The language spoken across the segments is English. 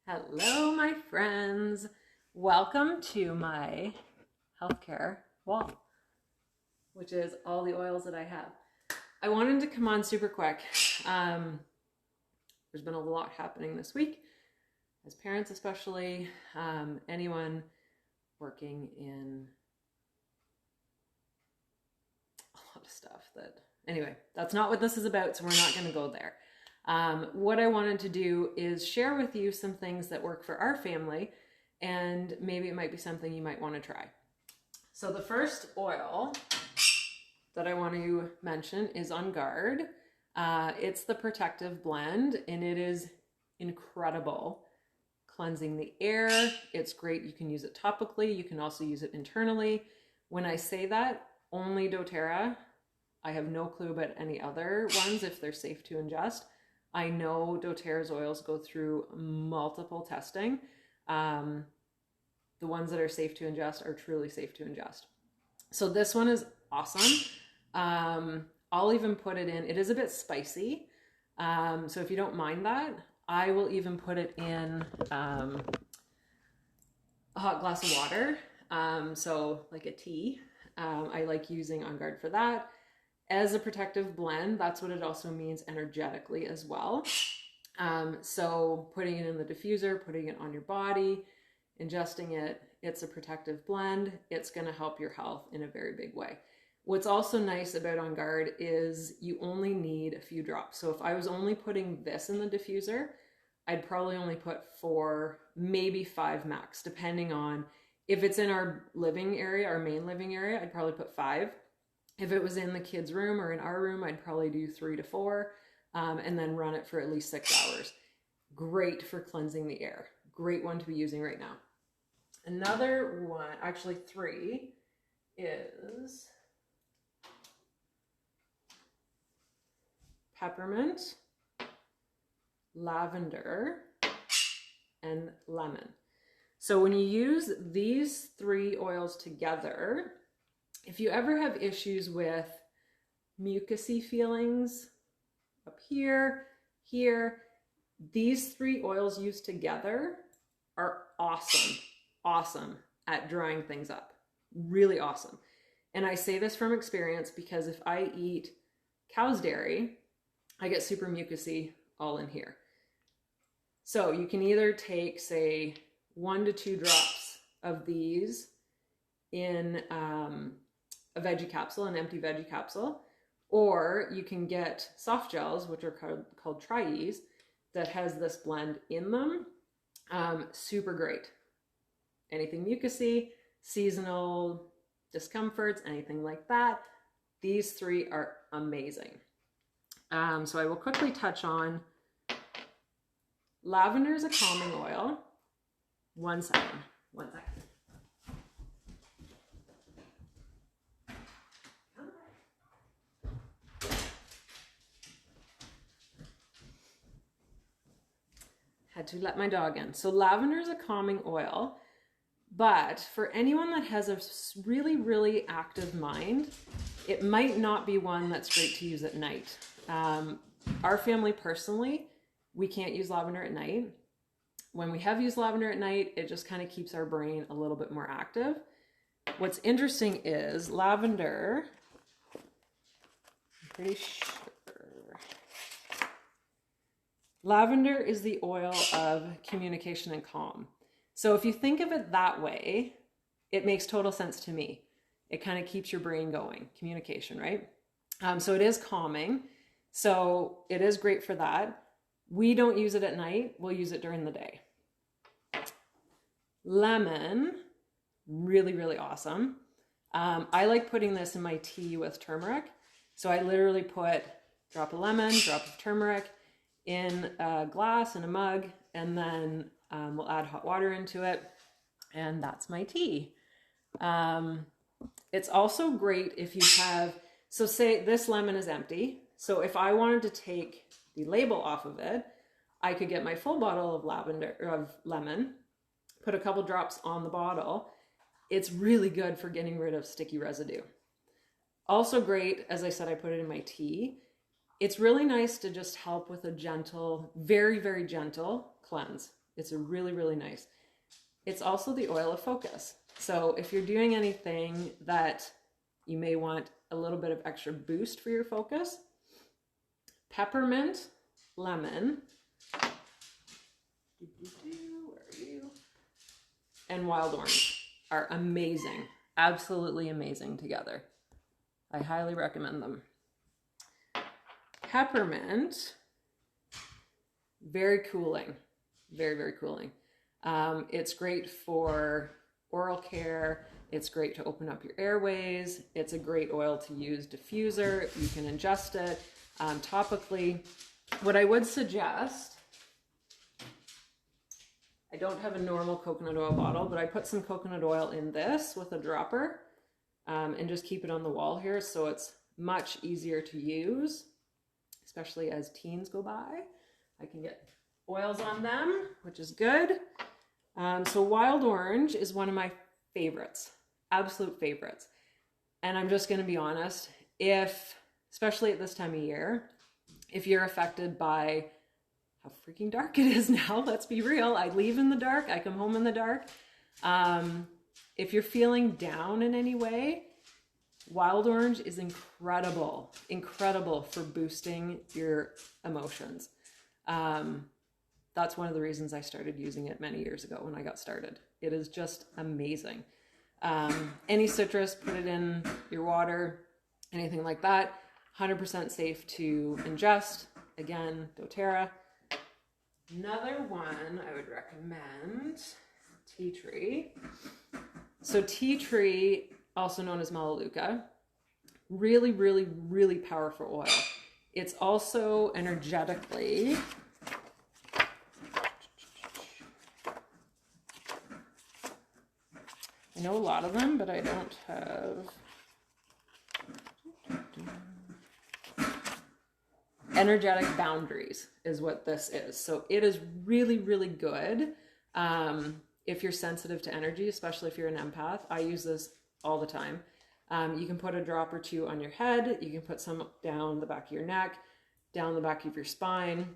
Hello, my friends. Welcome to my healthcare wall, which is all the oils that I have. I wanted to come on super quick. There's been a lot happening this week, as parents especially, anyone working in a lot of stuff that, anyway, that's not what this is about, so we're not going to go there. What I wanted to do is share with you some things that work for our family, and maybe it might be something you might want to try. So the first oil that I want to mention is On Guard. It's the Protective Blend, and it is incredible. Cleansing the air. It's great. You can use it topically. You can also use it internally. When I say that, only doTERRA. I have no clue about any other ones if they're safe to ingest. I know doTERRA's oils go through multiple testing. The ones that are safe to ingest are truly safe to ingest. So this one is awesome. I'll even put it in, it is a bit spicy. So if you don't mind that, I will even put it in a hot glass of water. So like a tea. I like using On Guard for that. As a protective blend, that's what it also means energetically as well. So putting it in the diffuser, putting it on your body, ingesting it, it's a protective blend. It's going to help your health in a very big way. What's also nice about On Guard is you only need a few drops. So if I was only putting this in the diffuser, I'd probably only put 4, maybe 5 max, depending on if it's in our living area, our main living area, I'd probably put 5. If it was in the kids' room or in our room, I'd probably do 3 to 4, and then run it for at least 6 hours. Great for cleansing the air. Great one to be using right now. Another one, actually 3, is peppermint, lavender, and lemon. So when you use these 3 oils together, if you ever have issues with mucousy feelings up here, these 3 oils used together are awesome at drying things up. Really awesome. And I say this from experience because if I eat cow's dairy, I get super mucousy all in here. So you can either take, say, 1 to 2 drops of these in a veggie capsule, an empty veggie capsule, or you can get soft gels, which are called Tri-Ease, that has this blend in them. Super great. Anything mucousy, seasonal discomforts, anything like that, these 3 are amazing. So I will quickly touch on lavender is a calming oil. One second. Had to let my dog in. So lavender is a calming oil, but for anyone that has a really, really active mind, it might not be one that's great to use at night. Our family personally, we can't use lavender at night. When we have used lavender at night, it just kind of keeps our brain a little bit more active. What's interesting is lavender, I'm pretty sure, lavender is the oil of communication and calm. So if you think of it that way, it makes total sense to me. It kind of keeps your brain going, communication, right? So it is calming. So it is great for that. We don't use it at night. We'll use it during the day. Lemon, really, really awesome. I like putting this in my tea with turmeric. So I literally put drop of lemon, drop of turmeric in a glass, in a mug, and then we'll add hot water into it. And that's my tea. It's also great if you have, so say this lemon is empty. So if I wanted to take the label off of it, I could get my full bottle of lemon, put a couple drops on the bottle. It's really good for getting rid of sticky residue. Also great, as I said, I put it in my tea. It's really nice to just help with a gentle, very, very gentle cleanse. It's a really, really nice. It's also the oil of focus. So if you're doing anything that you may want a little bit of extra boost for your focus, peppermint, lemon, where are you? And wild orange are amazing, absolutely amazing together. I highly recommend them. Peppermint, very cooling, very, very cooling. It's great for oral care. It's great to open up your airways. It's a great oil to use diffuser. You can ingest it topically. What I would suggest, I don't have a normal coconut oil bottle, but I put some coconut oil in this with a dropper and just keep it on the wall here so it's much easier to use, especially as teens go by. I can get oils on them, which is good. So wild orange is one of my favorites, absolute favorites. And I'm just going to be honest, especially at this time of year, if you're affected by how freaking dark it is now, let's be real, I leave in the dark, I come home in the dark. If you're feeling down in any way, wild orange is incredible for boosting your emotions. That's one of the reasons I started using it many years ago when I got started. It is just amazing. Any citrus, put it in your water, anything like that. 100% safe to ingest. Again, doTERRA. Another one I would recommend, tea tree. So tea tree, also known as melaleuca, really, really, really powerful oil. It's also energetically, I know a lot of them, but I don't have. Energetic boundaries is what this is. So it is really, really good if you're sensitive to energy, especially if you're an empath. I use this all the time. You can put a drop or two on your head. You can put some down the back of your neck, down the back of your spine.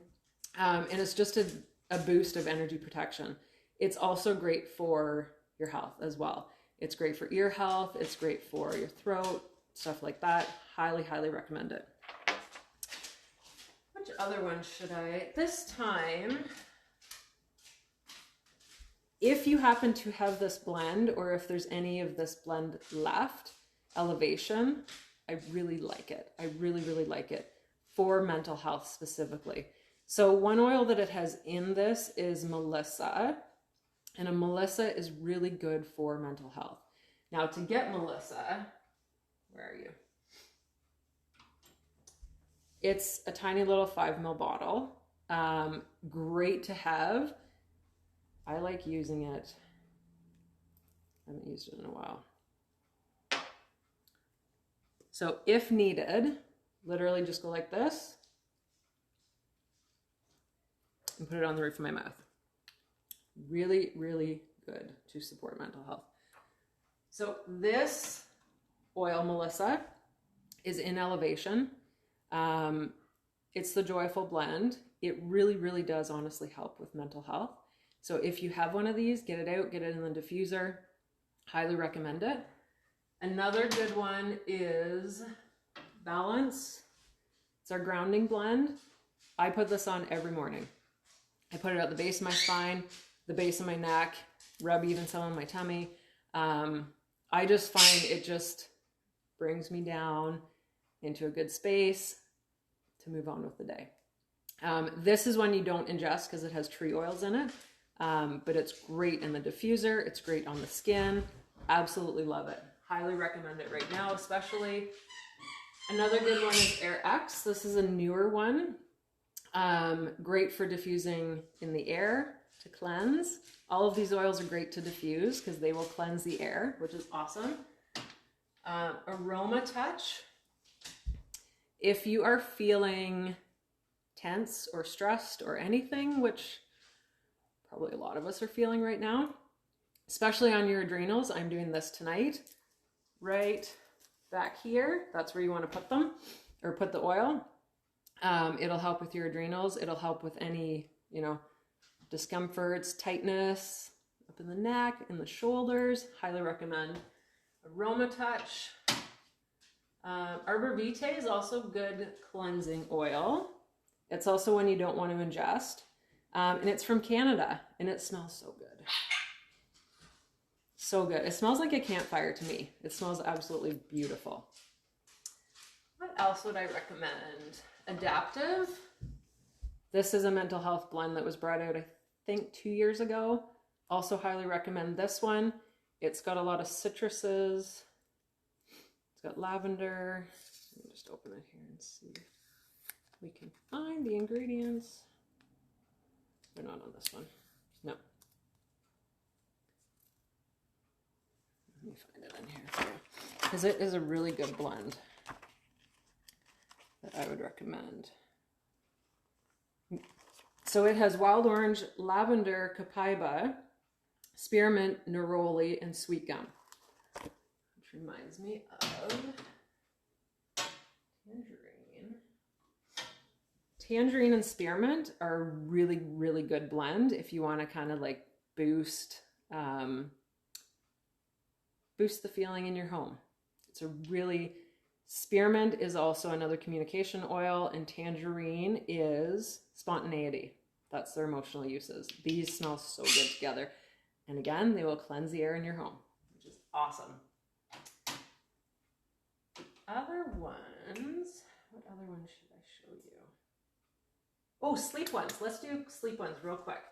And it's just a boost of energy protection. It's also great for your health as well. It's great for ear health. It's great for your throat, stuff like that. Highly, highly recommend it. Which other one should I? This time, if you happen to have this blend, or if there's any of this blend left, Elevation, I really like it. I really, really like it for mental health specifically. So one oil that it has in this is Melissa, and a Melissa is really good for mental health. Now to get Melissa, where are you? It's a tiny little 5 ml bottle. Great to have. I like using it. I haven't used it in a while. So if needed, literally just go like this and put it on the roof of my mouth. Really, really good to support mental health. So this oil, Melissa, is in Elevation. It's the Joyful Blend. It really, really does honestly help with mental health. So if you have one of these, get it out, get it in the diffuser. Highly recommend it. Another good one is Balance. It's our grounding blend. I put this on every morning. I put it at the base of my spine, the base of my neck, rub even some on my tummy. I just find it just brings me down into a good space to move on with the day. This is one you don't ingest because it has tree oils in it, but it's great in the diffuser. It's great on the skin. Absolutely love it. Highly recommend it right now, especially. Another good one is Air X. This is a newer one. Great for diffusing in the air to cleanse. All of these oils are great to diffuse because they will cleanse the air, which is awesome. Aromatouch. If you are feeling tense or stressed or anything, which probably a lot of us are feeling right now, especially on your adrenals, I'm doing this tonight. Right back here, that's where you want to put them, or put the oil. It'll help with your adrenals. It'll help with any, discomforts, tightness up in the neck, in the shoulders. Highly recommend. Aromatouch. Arbor Vitae is also good cleansing oil. It's also one you don't want to ingest. And it's from Canada, and it smells so good. So good. It smells like a campfire to me. It smells absolutely beautiful. What else would I recommend? Adaptive. This is a mental health blend that was brought out, I think, 2 years ago. Also highly recommend this one. It's got a lot of citruses. It's got lavender. Let me just open it here and see if we can find the ingredients. They're not on this one. No. Let me find it in here for you. Because it is a really good blend that I would recommend. So it has wild orange, lavender, copaiba, spearmint, neroli, and sweet gum. Which reminds me of tangerine. Tangerine and spearmint are a really, really good blend if you want to kind of like boost the feeling in your home. It's a really, spearmint is also another communication oil, and tangerine is spontaneity. That's their emotional uses. These smell so good together. And again, they will cleanse the air in your home, which is awesome. Other ones, what other ones should I show you? Oh, sleep ones. Let's do sleep ones real quick.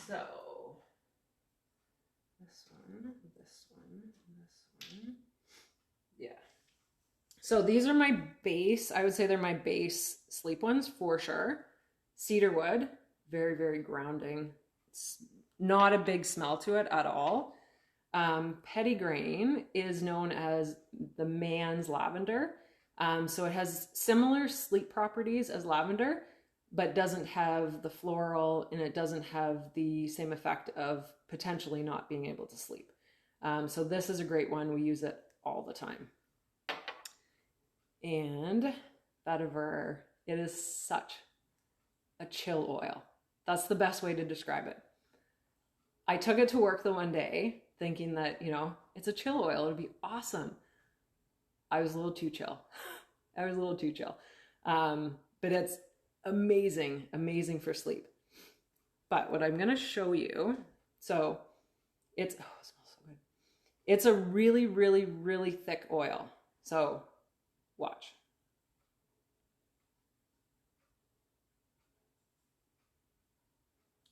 So, this one, this one, this one. Yeah. So these are my base, I would say they're my base sleep ones for sure. Cedarwood, very, very grounding. It's not a big smell to it at all. Petitgrain is known as the man's lavender. So it has similar sleep properties as lavender, but doesn't have the floral, and it doesn't have the same effect of potentially not being able to sleep. So this is a great one. We use it all the time. And vetiver, it is such a chill oil. That's the best way to describe it. I took it to work the one day thinking that, you know, it's a chill oil. It'd be awesome. I was a little too chill. But it's amazing, amazing for sleep. But what I'm going to show you, so it's, oh, it smells so good. It's a really, really, really thick oil. So watch.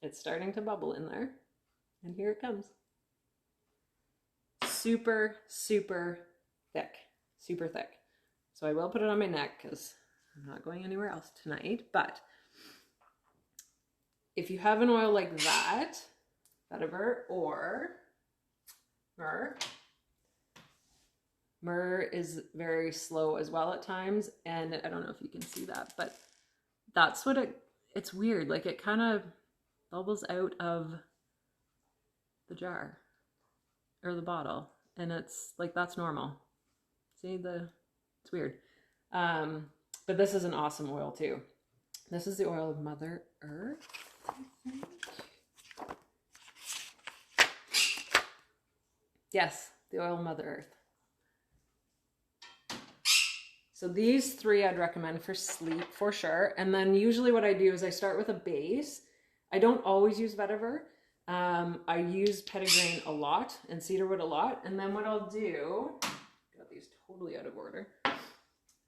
It's starting to bubble in there. And here it comes. Super, super thick. Super thick. So I will put it on my neck because I'm not going anywhere else tonight. But if you have an oil like that, vetiver or myrrh. Myrrh is very slow as well at times. And I don't know if you can see that, but that's what it's weird. Like it kind of bubbles out of the jar or the bottle, and it's like that's normal. See, it's weird. But this is an awesome oil too. This is the oil of Mother Earth, I think. Yes, the oil of Mother Earth. So these three I'd recommend for sleep for sure. And then usually what I do is I start with a base. I don't always use vetiver. I use petitgrain a lot and cedarwood a lot. And then what I'll do, got these totally out of order.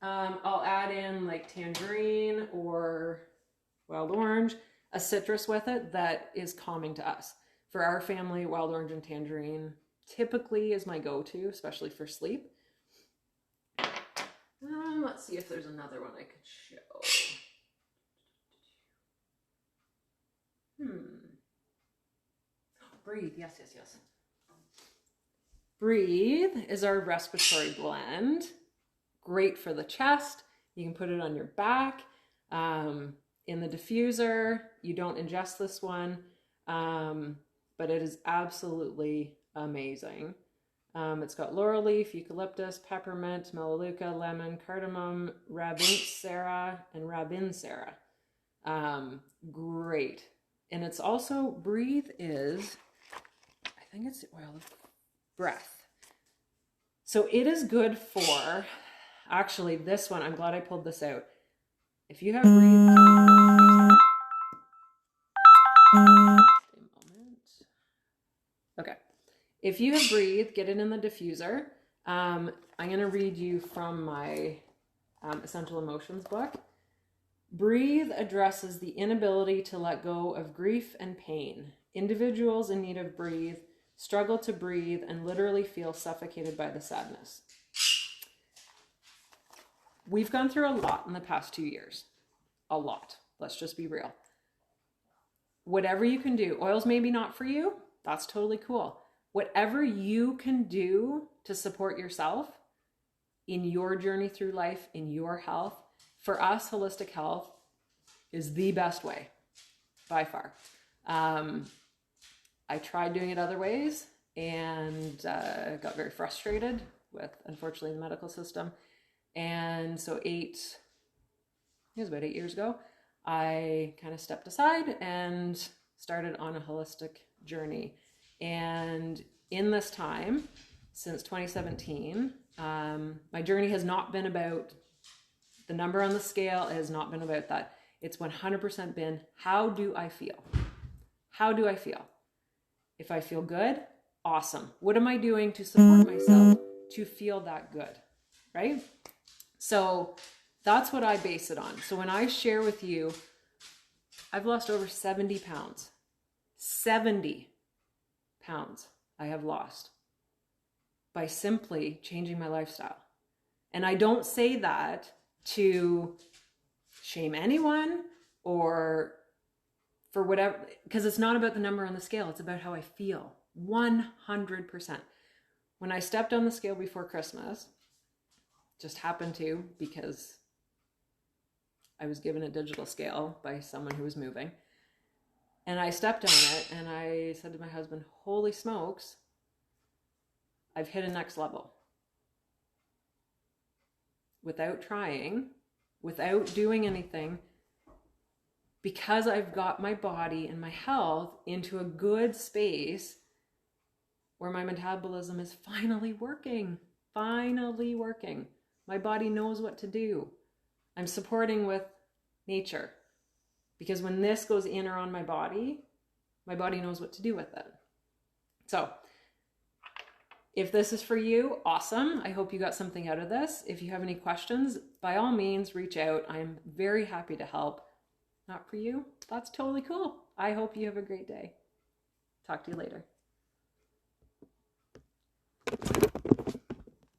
I'll add in like tangerine or wild orange, a citrus with it that is calming to us. For our family, wild orange and tangerine typically is my go-to, especially for sleep. Let's see if there's another one I could show. Breathe, yes. Breathe is our respiratory blend. Great for the chest. You can put it on your back. In the diffuser, you don't ingest this one, but it is absolutely amazing. It's got laurel leaf, eucalyptus, peppermint, melaleuca, lemon, cardamom, rabinsara, and rabinsara. Great And it's also, breathe is, I think it's the oil of breath. So it is good for, actually this one, I'm glad I pulled this out. If you have breathe, okay. If you have breathe, get it in the diffuser. I'm going to read you from my Essential Emotions book. Breathe addresses the inability to let go of grief and pain. Individuals in need of breathe struggle to breathe and literally feel suffocated by the sadness. We've gone through a lot in the past 2 years. A lot. Let's just be real. Whatever you can do, oils maybe not for you, that's totally cool. Whatever you can do to support yourself in your journey through life, in your health, for us, holistic health is the best way, by far. I tried doing it other ways and got very frustrated with, unfortunately, the medical system. And so it was about 8 years ago, I kind of stepped aside and started on a holistic journey. And in this time, since 2017, my journey has not been about the number on the scale. It has not been about that. It's 100% been, how do I feel? How do I feel? If I feel good, awesome. What am I doing to support myself to feel that good, right? So that's what I base it on. So when I share with you, I've lost over 70 pounds. 70 pounds I have lost by simply changing my lifestyle. And I don't say that to shame anyone or for whatever, because it's not about the number on the scale. It's about how I feel. 100%. When I stepped on the scale before Christmas, just happened to because I was given a digital scale by someone who was moving. And I stepped on it and I said to my husband, holy smokes, I've hit a next level. Without trying, without doing anything, because I've got my body and my health into a good space where my metabolism is finally working. Finally working. My body knows what to do. I'm supporting with nature. Because when this goes in or on my body knows what to do with it. So, if this is for you, awesome. I hope you got something out of this. If you have any questions, by all means, reach out. I'm very happy to help. Not for you? That's totally cool. I hope you have a great day. Talk to you later.